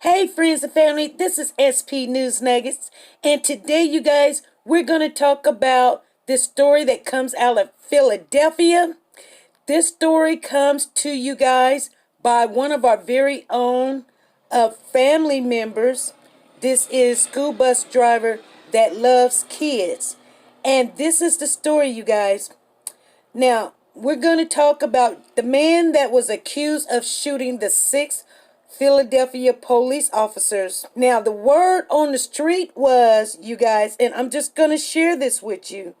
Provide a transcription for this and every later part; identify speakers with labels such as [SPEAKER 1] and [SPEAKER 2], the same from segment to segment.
[SPEAKER 1] Hey friends and family, this is SP News Nuggets, and today you guys, we're going to talk about this story that comes out of Philadelphia. This story comes to you guys by one of our very own family members. This is school bus driver that loves kids. And this is the story, you guys. Now, we're going to talk about the man that was accused of shooting the 6 Philadelphia police officers. Now, the word on the street was, you guys, and I'm just going to share this with you,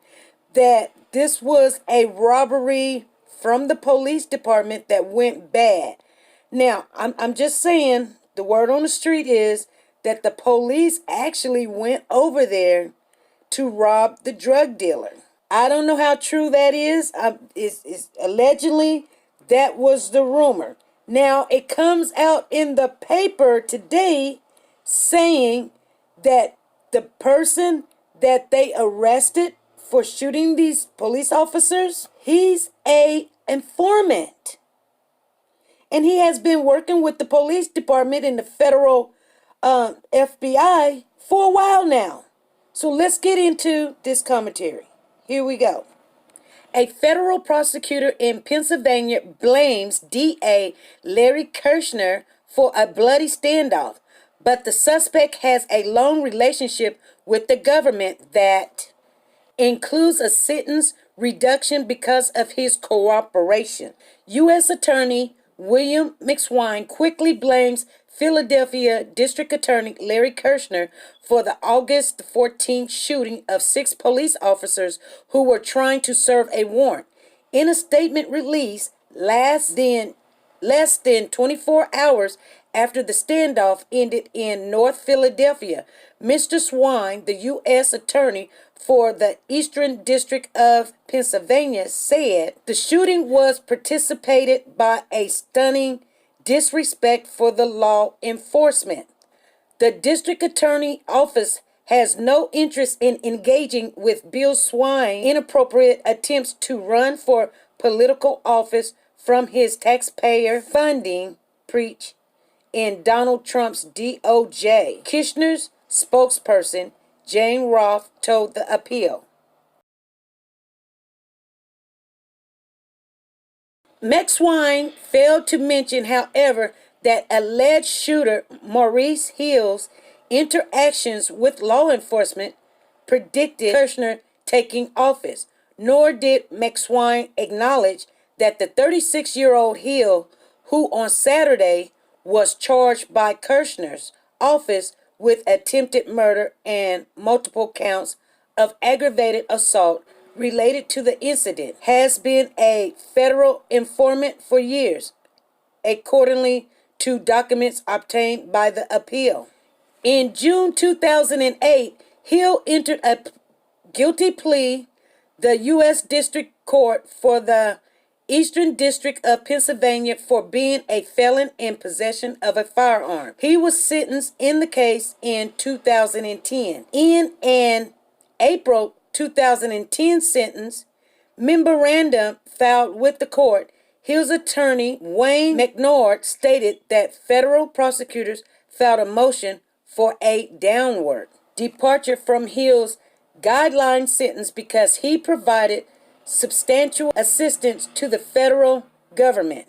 [SPEAKER 1] that this was a robbery from the police department that went bad. Now, I'm just saying, the word on the street is that the police actually went over there to rob the drug dealer. I don't know how true that is. It's allegedly, that was the rumor. Now, it comes out in the paper today saying that the person that they arrested for shooting these police officers, he's an informant. And he has been working with the police department and the federal FBI for a while now. So let's get into this commentary. Here we go. A federal prosecutor in Pennsylvania blames DA Larry Kirshner for a bloody standoff, but the suspect has a long relationship with the government that includes a sentence reduction because of his cooperation. U.S. Attorney William McSwine quickly blames Philadelphia District Attorney Larry Kirshner for the August 14th shooting of 6 police officers who were trying to serve a warrant. In a statement released less than 24 hours after the standoff ended in North Philadelphia, Mr. Swine, the U.S. Attorney for the Eastern District of Pennsylvania, said the shooting was precipitated by a stunning disrespect for the law enforcement. The district attorney office has no interest in engaging with Bill Swine's inappropriate attempts to run for political office from his taxpayer funding, preach, in Donald Trump's DOJ. Kirshner's spokesperson, Jane Roth, told the Appeal. McSwine failed to mention, however, that alleged shooter Maurice Hill's interactions with law enforcement predicted Kirshner taking office, nor did McSwine acknowledge that the 36-year-old Hill, who on Saturday was charged by Kirshner's office with attempted murder and multiple counts of aggravated assault related to the incident, has been a federal informant for years, accordingly to documents obtained by the Appeal. In June 2008, Hill entered a guilty plea the U.S. District Court for the Eastern District of Pennsylvania for being a felon in possession of a firearm. He was sentenced in the case in 2010. In an April 2010 sentence memorandum filed with the court, Hill's attorney, Wayne McNord, stated that federal prosecutors filed a motion for a downward departure from Hill's guideline sentence because he provided substantial assistance to the federal government.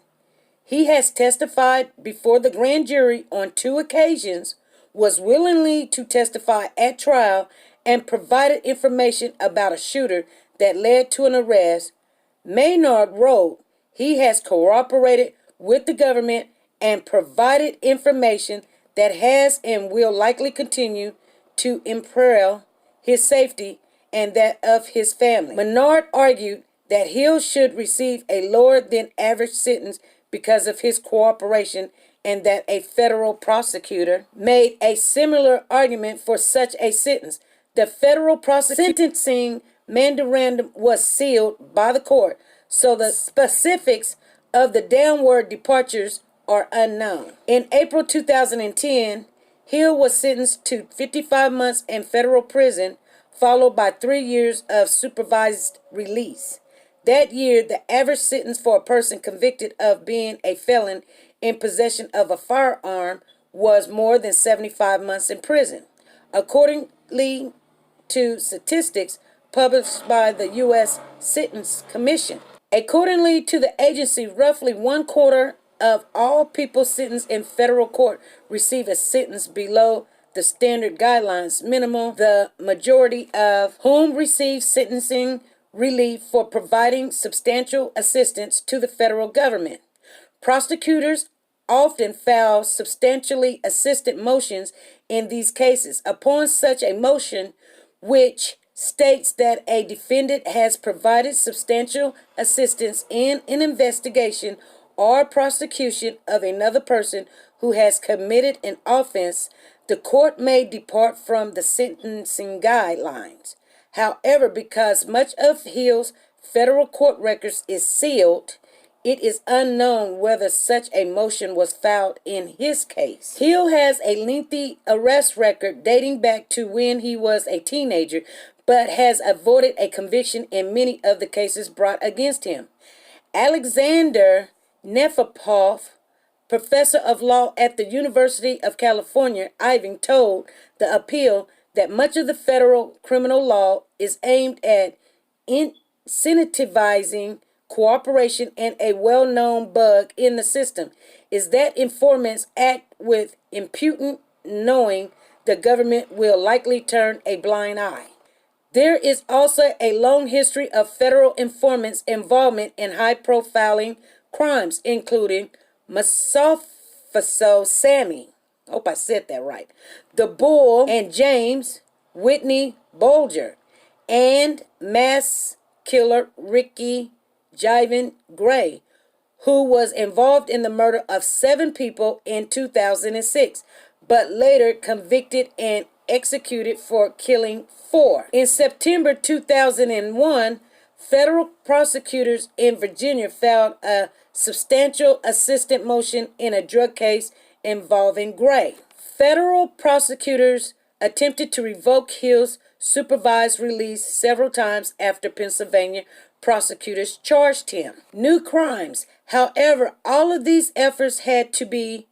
[SPEAKER 1] He has testified before the grand jury on 2 occasions, was willingly to testify at trial, and provided information about a shooter that led to an arrest. Maynard wrote, he has cooperated with the government and provided information that has and will likely continue to imperil his safety and that of his family. Maynard argued that Hill should receive a lower than average sentence because of his cooperation, and that a federal prosecutor made a similar argument for such a sentence. The federal sentencing memorandum was sealed by the court, so the specifics of the downward departures are unknown. In April 2010, Hill was sentenced to 55 months in federal prison, followed by 3 years of supervised release. That year, the average sentence for a person convicted of being a felon in possession of a firearm was more than 75 months in prison. Accordingly to statistics published by the U.S. Sentencing Commission. Accordingly to the agency, roughly 1/4 of all people sentenced in federal court receive a sentence below the standard guidelines minimum, the majority of whom receive sentencing relief for providing substantial assistance to the federal government. Prosecutors often file substantially assisted motions in these cases. Upon such a motion, which states that a defendant has provided substantial assistance in an investigation or prosecution of another person who has committed an offense, the court may depart from the sentencing guidelines. However, because much of Hill's federal court records is sealed, it is unknown whether such a motion was filed in his case. Hill has a lengthy arrest record dating back to when he was a teenager, but has avoided a conviction in many of the cases brought against him. Alexander Nefapoff, professor of law at the University of California, Irving, told the appeal that much of the federal criminal law is aimed at incentivizing cooperation, and a well-known bug in the system is that informants act with impunity, knowing the government will likely turn a blind eye. There is also a long history of federal informants' involvement in high-profiling crimes, including Masafaso Sammy, hope I said that right, the Bull, and James Whitney Bulger, and mass killer Ricky Jiven Gray, who was involved in the murder of 7 people in 2006, but later convicted and executed for killing 4. In September 2001, federal prosecutors in Virginia filed a substantial assistant motion in a drug case involving Gray. Federal prosecutors attempted to revoke Hill's supervised release several times after Pennsylvania prosecutors charged him. New crimes. However, all of these efforts had to be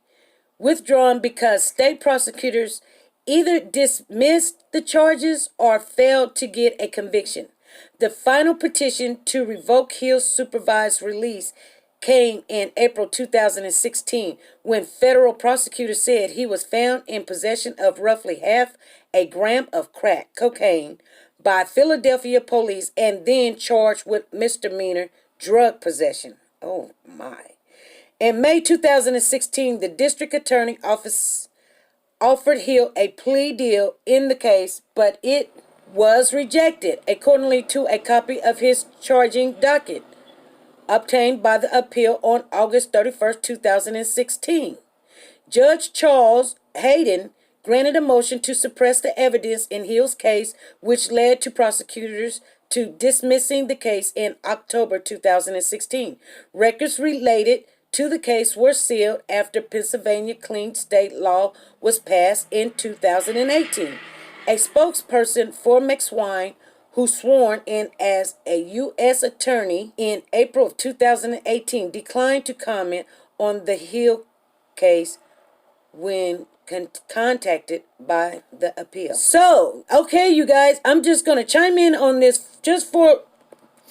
[SPEAKER 1] withdrawn because state prosecutors either dismissed the charges or failed to get a conviction. The final petition to revoke Hill's supervised release came in April 2016 when federal prosecutors said he was found in possession of roughly half a gram of crack cocaine by Philadelphia police and then charged with misdemeanor drug possession. Oh my. In May 2016, the district attorney office offered Hill a plea deal in the case, but it was rejected, accordingly to a copy of his charging docket obtained by the appeal on August 31st, 2016. Judge Charles Hayden granted a motion to suppress the evidence in Hill's case, which led to prosecutors to dismissing the case in October 2016. Records related to the case were sealed after Pennsylvania clean state law was passed in 2018. A spokesperson for McSwine, who sworn in as a U.S. attorney in April of 2018, declined to comment on the Hill case when contacted by the appeal. So, okay, you guys, I'm just going to chime in on this just for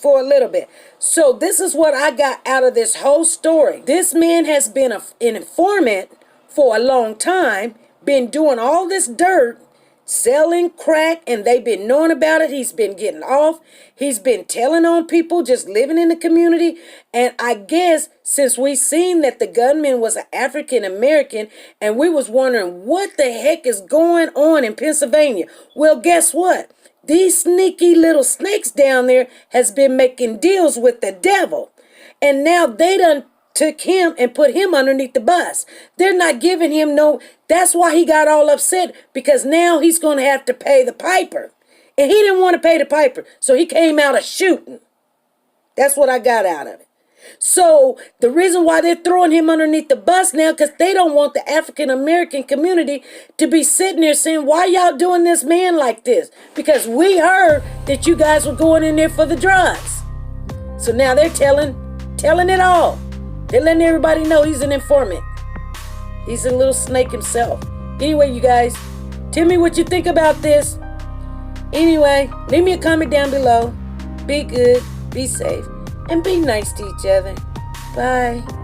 [SPEAKER 1] a little bit. So this is what I got out of this whole story. This man has been an informant for a long time, been doing all this dirt, selling crack, and they've been knowing about it. He's been getting off. He's been telling on people, just living in the community. And I guess since we seen that the gunman was an African American, and we was wondering what the heck is going on in Pennsylvania. Well, guess what? These sneaky little snakes down there has been making deals with the devil. And now they done took him and put him underneath the bus. They're not giving him no... That's why he got all upset, because now he's going to have to pay the piper. And he didn't want to pay the piper, so he came out of shooting. That's what I got out of it. So the reason why they're throwing him underneath the bus now, because they don't want the African American community to be sitting there saying, why y'all doing this man like this? Because we heard that you guys were going in there for the drugs. So now they're telling it all. They're letting everybody know he's an informant. He's a little snake himself. Anyway, you guys, tell me what you think about this. Anyway, leave me a comment down below. Be good, be safe, and be nice to each other. Bye.